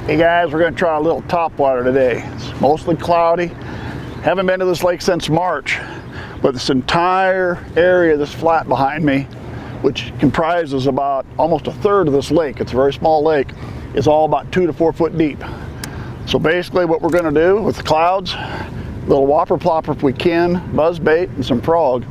Hey guys, we're going to try a little topwater today. It's mostly cloudy. Haven't been to this lake since March, but this entire area, this flat behind me, which comprises about almost a third of this lake, it's a very small lake, is all about 2 to 4 foot deep. So basically what we're going to do with the clouds, a little whopper plopper if we can, buzz bait, and some frog.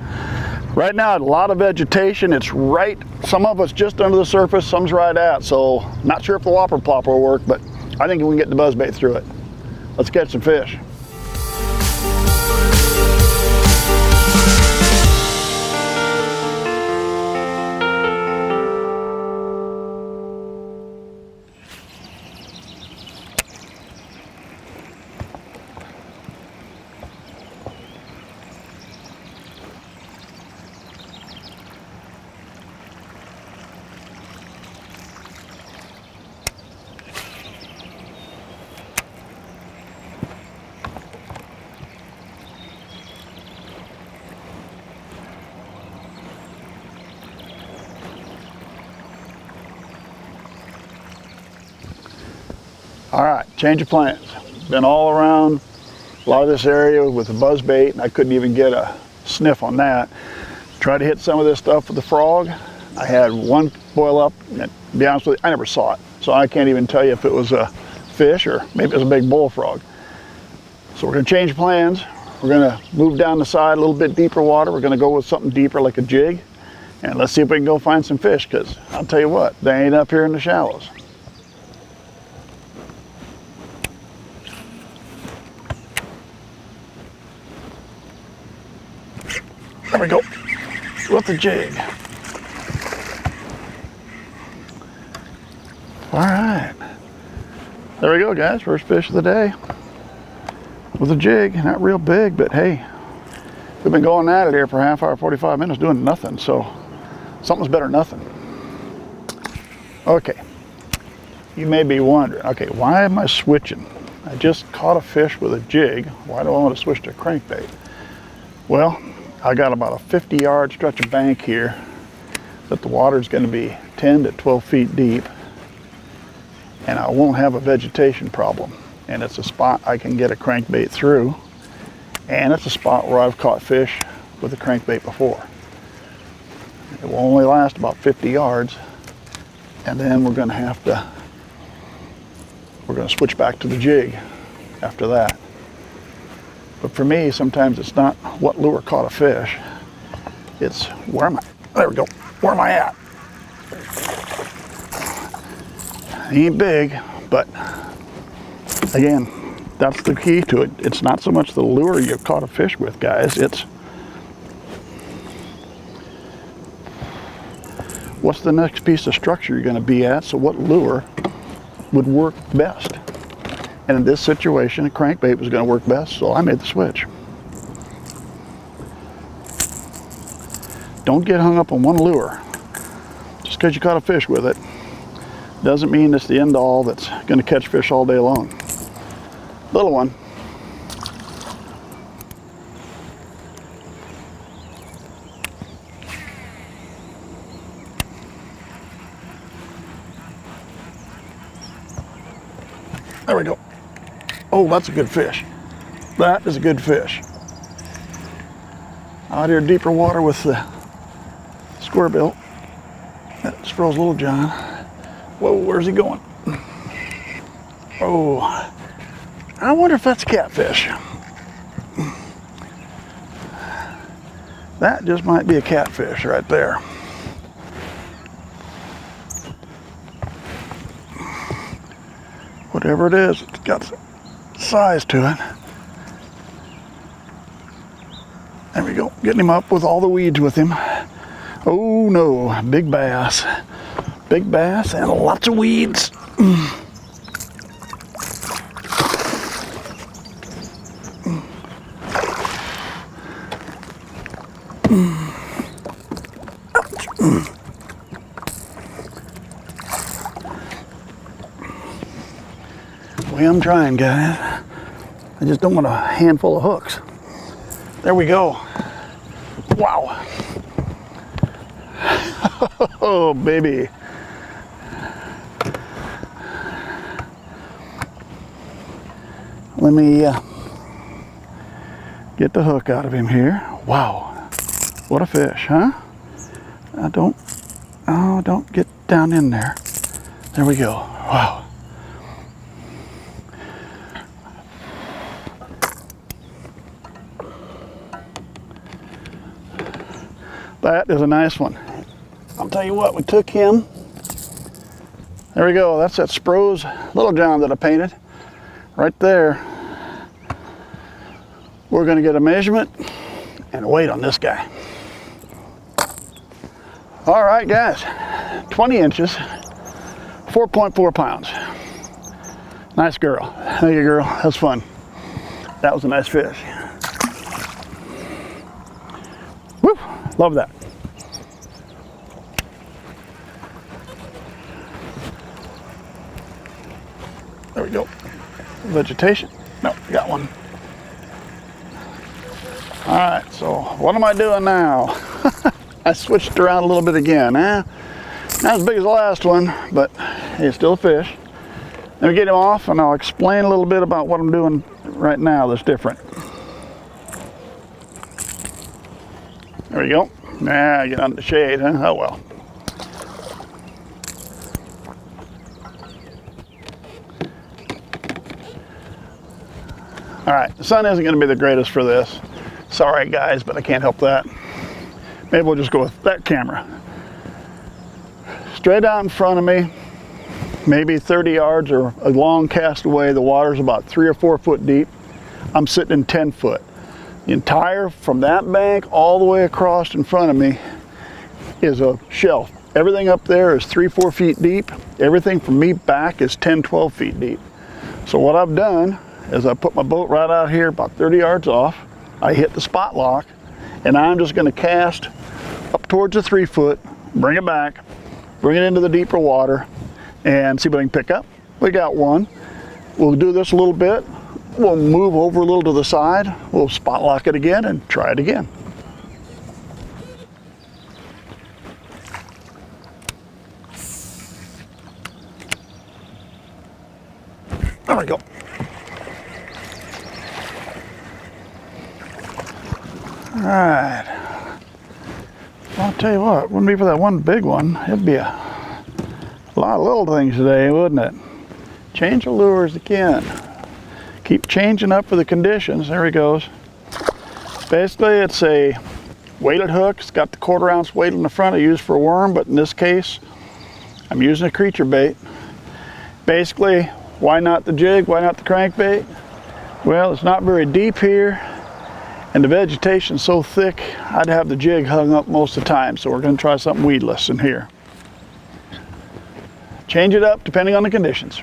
Right now, a lot of vegetation. It's right, some of it's just under the surface, some's right at. So not sure if the whopper plopper will work, but I think we can get the buzz bait through it. Let's catch some fish. All right, change of plans. Been all around a lot of this area with the buzz bait, and I couldn't even get a sniff on that. Tried to hit some of this stuff with the frog. I had one boil up, and to be honest with you, I never saw it. So I can't even tell you if it was a fish or maybe it was a big bullfrog. So we're gonna change plans. We're gonna move down the side a little bit deeper water. We're gonna go with something deeper like a jig. And let's see if we can go find some fish, because I'll tell you what, they ain't up here in the shallows. There we go, with the jig. All right, there we go guys, first fish of the day. With a jig, not real big, but hey, we've been going at it here for half hour, 45 minutes doing nothing, so something's better than nothing. Okay, you may be wondering, okay, why am I switching? I just caught a fish with a jig, why do I want to switch to crankbait? Well, I got about a 50-yard stretch of bank here that the water is going to be 10 to 12 feet deep, and I won't have a vegetation problem. And it's a spot I can get a crankbait through, and it's a spot where I've caught fish with a crankbait before. It will only last about 50 yards, and then we're going to switch back to the jig after that. But for me, sometimes it's not what lure caught a fish. It's where am I? There we go. Where am I at? He ain't big, but again, that's the key to it. It's not so much the lure you've caught a fish with, guys. It's what's the next piece of structure you're going to be at, so what lure would work best. And in this situation, a crankbait was going to work best, so I made the switch. Don't get hung up on one lure. Just because you caught a fish with it doesn't mean it's the end all that's going to catch fish all day long. Little one. There we go. Oh, that's a good fish. That is a good fish. Out here deeper water with the square bill. That Sproul's Little John. Whoa, where's he going? Oh, I wonder if that's a catfish. That just might be a catfish right there. Whatever it is, it's got size to it. There we go, getting him up with all the weeds with him. Oh no, big bass. Big bass and lots of weeds. Well, I'm trying, guys. I just don't want a handful of hooks. There we go. Wow. Oh, baby. Let me get the hook out of him here. Wow, what a fish, huh? Don't get down in there. There we go. Wow. That is a nice one. I'll tell you what, we took him. There we go. That's that Spro's Little John that I painted right there. We're going to get a measurement and a weight on this guy. All right, guys, 20 inches, 4.4 pounds. Nice girl. Thank you, girl. That was fun. That was a nice fish. Woo! Love that. There we go. Vegetation. Nope, got one. All right, so what am I doing now? I switched around a little bit again. Not as big as the last one, but he's still a fish. Let me get him off and I'll explain a little bit about what I'm doing right now that's different. There we go. Get under the shade, huh? Oh well. All right, the sun isn't going to be the greatest for this. Sorry guys, but I can't help that. Maybe we'll just go with that camera. Straight out in front of me, maybe 30 yards or a long cast away, the water's about 3 or 4 foot deep. I'm sitting in 10 foot. The entire, from that bank all the way across in front of me is a shelf. Everything up there is 3 or 4 feet deep. Everything from me back is 10, 12 feet deep. So what I've done is I put my boat right out here about 30 yards off. I hit the spot lock and I'm just going to cast up towards the 3 foot, bring it back, bring it into the deeper water and see what I can pick up. We got one. We'll do this a little bit. We'll move over a little to the side. We'll spot lock it again and try it again. There we go. All right. I'll tell you what, wouldn't be for that one big one, it'd be a lot of little things today, wouldn't it? Change the lures again. Keep changing up for the conditions. There he goes. Basically, it's a weighted hook. It's got the 1/4 ounce weight in the front I use for a worm, but in this case, I'm using a creature bait. Basically, why not the jig? Why not the crankbait? Well, it's not very deep here. And the vegetation's so thick, I'd have the jig hung up most of the time. So we're going to try something weedless in here. Change it up depending on the conditions.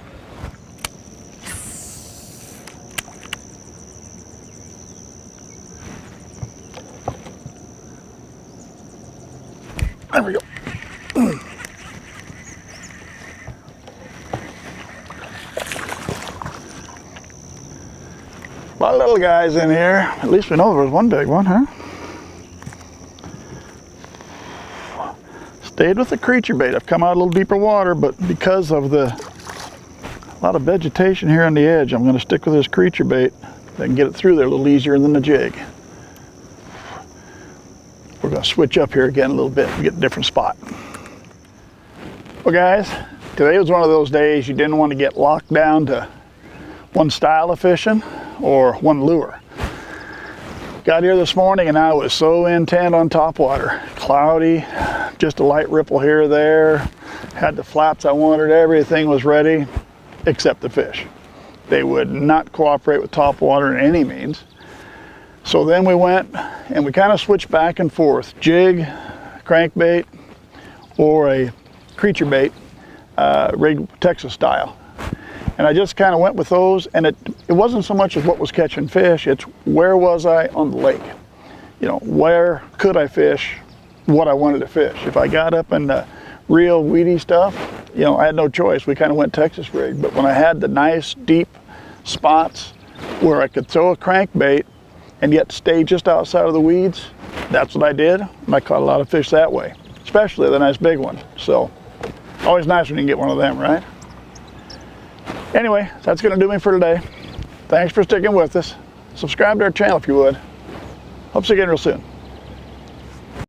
There we go. A lot of little guys in here. At least we know there was one big one, huh? Stayed with the creature bait. I've come out a little deeper water, but because of a lot of vegetation here on the edge, I'm going to stick with this creature bait. I can get it through there a little easier than the jig. We're going to switch up here again a little bit and get a different spot. Well guys, today was one of those days you didn't want to get locked down to one style of fishing or one lure. Got here this morning and I was so intent on topwater. Cloudy, just a light ripple here or there. Had the flaps I wanted, everything was ready except the fish. They would not cooperate with topwater in any means. So then we went and we kind of switched back and forth. Jig, crankbait, or a creature bait, rigged Texas style. And I just kind of went with those, and it wasn't so much as what was catching fish, it's where was I on the lake? You know, where could I fish what I wanted to fish? If I got up in the real weedy stuff, you know, I had no choice. We kind of went Texas rig. But when I had the nice deep spots where I could throw a crankbait and yet stay just outside of the weeds, that's what I did. And I caught a lot of fish that way, especially the nice big one. So always nice when you can get one of them, right? Anyway, that's going to do me for today. Thanks for sticking with us. Subscribe to our channel if you would. Hope to see you again real soon.